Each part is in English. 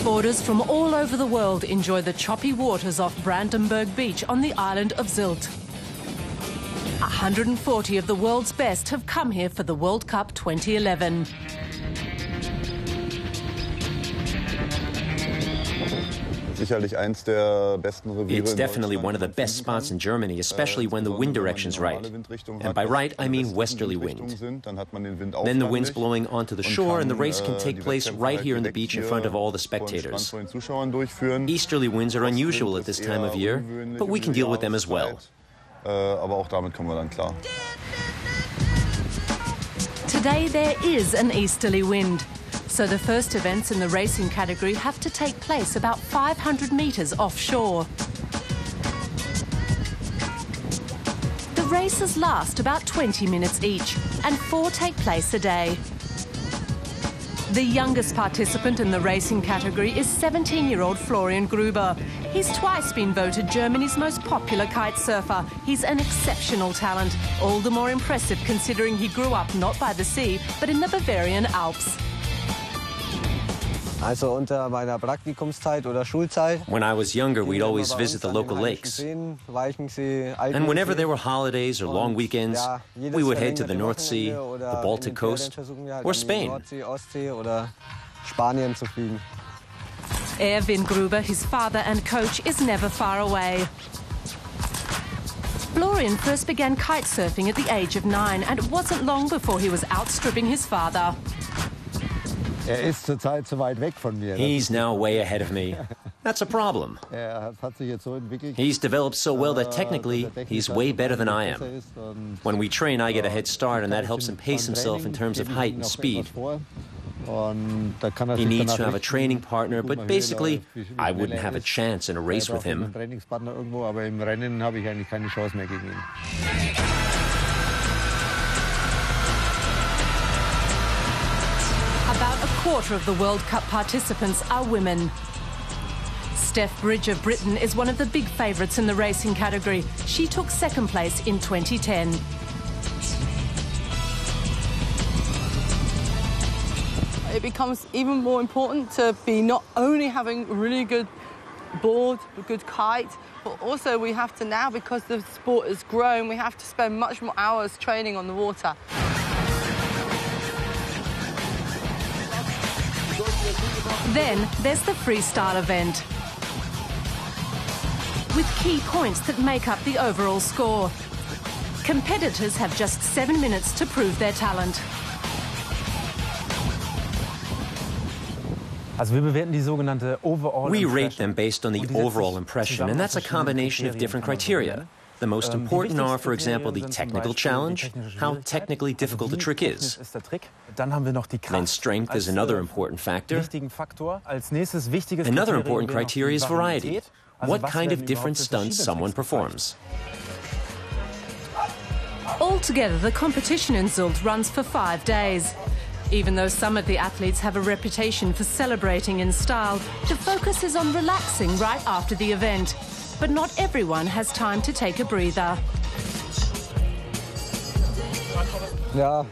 Skateboarders from all over the world enjoy the choppy waters off Brandenburg Beach on the island of Sylt. 140 of the world's best have come here for the World Cup 2011. It's definitely one of the best spots in Germany, especially when the wind direction's right. And by right, I mean westerly wind. Then the wind's blowing onto the shore and the race can take place right here on the beach in front of all the spectators. Easterly winds are unusual at this time of year, but we can deal with them as well. Today there is an easterly wind. So the first events in the racing category have to take place about 500 metres offshore. The races last about 20 minutes each, and 4 take place a day. The youngest participant in the racing category is 17-year-old Florian Gruber. He's twice been voted Germany's most popular kite surfer. He's an exceptional talent, all the more impressive considering he grew up not by the sea, but in the Bavarian Alps. When I was younger, we'd always visit the local lakes. And whenever there were holidays or long weekends, we would head to the North Sea, the Baltic coast, or Spain. Erwin Gruber, his father and coach, is never far away. Florian first began kite surfing at the age of 9, and it wasn't long before he was outstripping his father. He's now way ahead of me. That's a problem. He's developed so well that technically he's way better than I am. When we train, I get a head start, and that helps him pace himself in terms of height and speed. He needs to have a training partner, but basically, I wouldn't have a chance in a race with him. About a quarter of the World Cup participants are women. Steph Bridge of Britain is one of the big favourites in the racing category. She took second place in 2010. It becomes even more important to be not only having a really good board, a good kite, but also we have to now, because the sport has grown, we have to spend much more hours training on the water. Then there's the freestyle event, with key points that make up the overall score. Competitors have just 7 minutes to prove their talent. We rate them based on the overall impression, and that's a combination of different criteria. The most important are, for example, the technical challenge, how technically difficult the trick is. Then strength is another important factor. Another important criteria is variety. What kind of different stunts someone performs. Altogether, the competition in Sylt runs for 5 days. Even though some of the athletes have a reputation for celebrating in style, the focus is on relaxing right after the event. But not everyone has time to take a breather. Now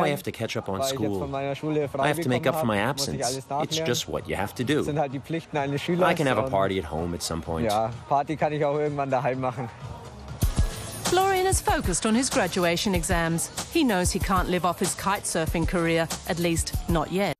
I have to catch up on school. I have to make up for my absence. It's just what you have to do. I can have a party at home at some point. Florian is focused on his graduation exams. He knows he can't live off his kite surfing career, at least not yet.